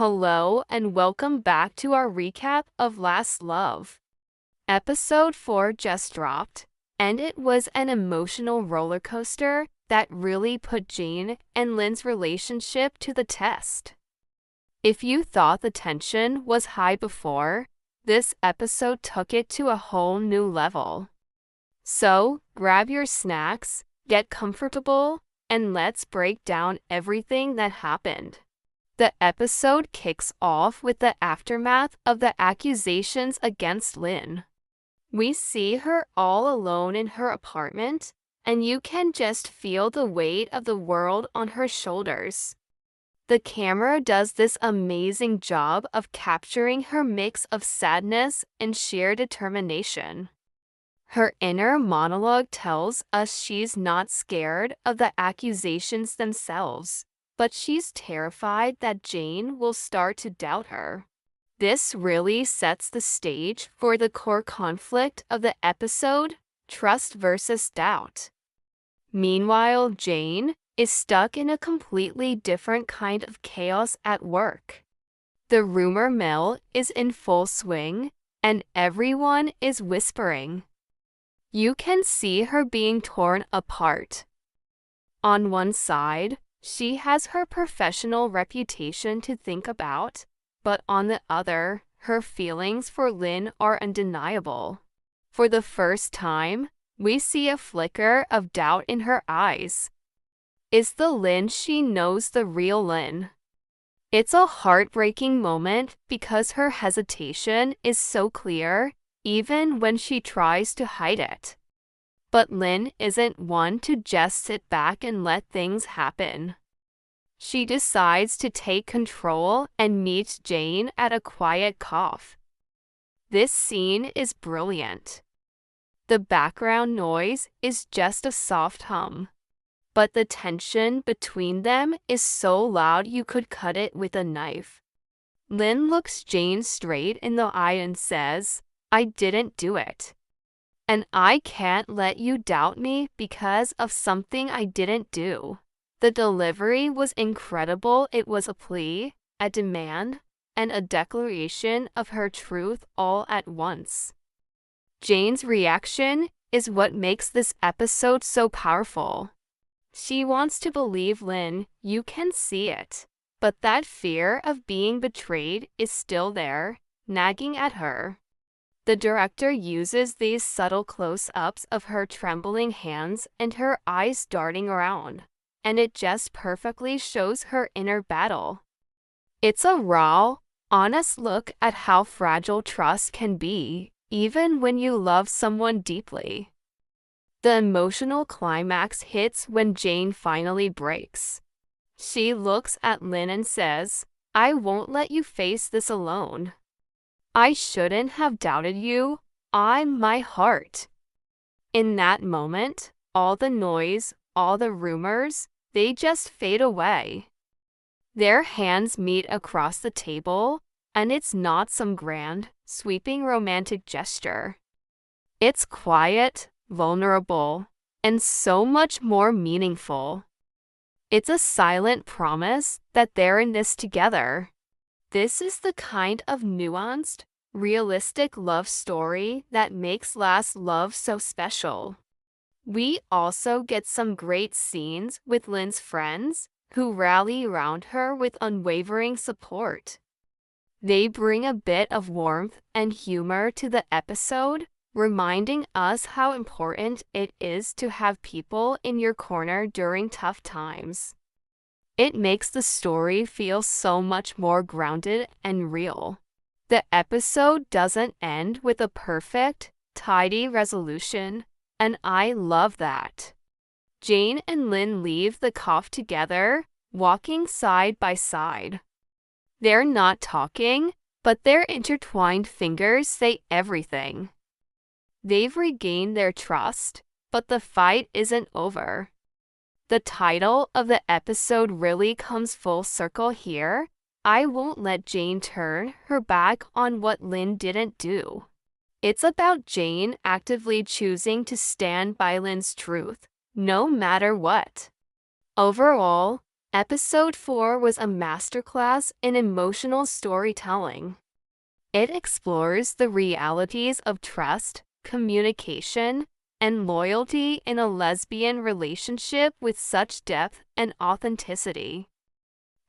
Hello and welcome back to our recap of Last Love. Episode 4 just dropped, and it was an emotional roller coaster that really put Jane and Lynn's relationship to the test. If you thought the tension was high before, this episode took it to a whole new level. So, grab your snacks, get comfortable, and let's break down everything that happened. The episode kicks off with the aftermath of the accusations against Lynn. We see her all alone in her apartment, and you can just feel the weight of the world on her shoulders. The camera does this amazing job of capturing her mix of sadness and sheer determination. Her inner monologue tells us she's not scared of the accusations themselves, but she's terrified that Jane will start to doubt her. This really sets the stage for the core conflict of the episode, trust versus doubt. Meanwhile, Jane is stuck in a completely different kind of chaos at work. The rumor mill is in full swing, and everyone is whispering. You can see her being torn apart. On one side, she has her professional reputation to think about, but on the other, her feelings for Lynn are undeniable. For the first time, we see a flicker of doubt in her eyes. Is the Lynn she knows the real Lynn? It's a heartbreaking moment because her hesitation is so clear, even when she tries to hide it. But Lynn isn't one to just sit back and let things happen. She decides to take control and meets Jane at a quiet cough. This scene is brilliant. The background noise is just a soft hum, but the tension between them is so loud you could cut it with a knife. Lynn looks Jane straight in the eye and says, "I didn't do it. And I can't let you doubt me because of something I didn't do." The delivery was incredible. It was a plea, a demand, and a declaration of her truth all at once. Jane's reaction is what makes this episode so powerful. She wants to believe Lynn, you can see it, but that fear of being betrayed is still there, nagging at her. The director uses these subtle close-ups of her trembling hands and her eyes darting around, and it just perfectly shows her inner battle. It's a raw, honest look at how fragile trust can be, even when you love someone deeply. The emotional climax hits when Jane finally breaks. She looks at Lynn and says, "I won't let you face this alone. I shouldn't have doubted you. I'm my heart." In that moment, all the noise, all the rumors, they just fade away. Their hands meet across the table, and it's not some grand, sweeping romantic gesture. It's quiet, vulnerable, and so much more meaningful. It's a silent promise that they're in this together. This is the kind of nuanced, realistic love story that makes Last Love so special. We also get some great scenes with Lynn's friends, who rally around her with unwavering support. They bring a bit of warmth and humor to the episode, reminding us how important it is to have people in your corner during tough times. It makes the story feel so much more grounded and real. The episode doesn't end with a perfect, tidy resolution, and I love that. Jane and Lynn leave the cough together, walking side by side. They're not talking, but their intertwined fingers say everything. They've regained their trust, but the fight isn't over. The title of the episode really comes full circle here. I won't let Jane turn her back on what Lynn didn't do. It's about Jane actively choosing to stand by Lynn's truth, no matter what. Overall, Episode 4 was a masterclass in emotional storytelling. It explores the realities of trust, communication, and loyalty in a lesbian relationship with such depth and authenticity.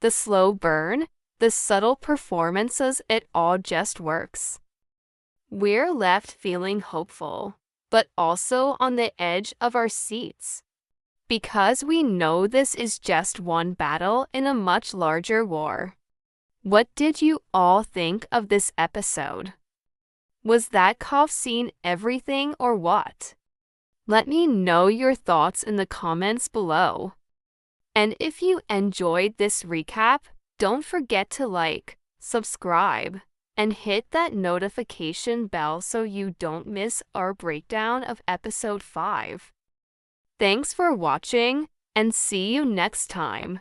The slow burn, the subtle performances, it all just works. We're left feeling hopeful, but also on the edge of our seats. Because we know this is just one battle in a much larger war. What did you all think of this episode? Was that cough scene everything or what? Let me know your thoughts in the comments below. And if you enjoyed this recap, don't forget to like, subscribe, and hit that notification bell so you don't miss our breakdown of episode 5. Thanks for watching, and see you next time.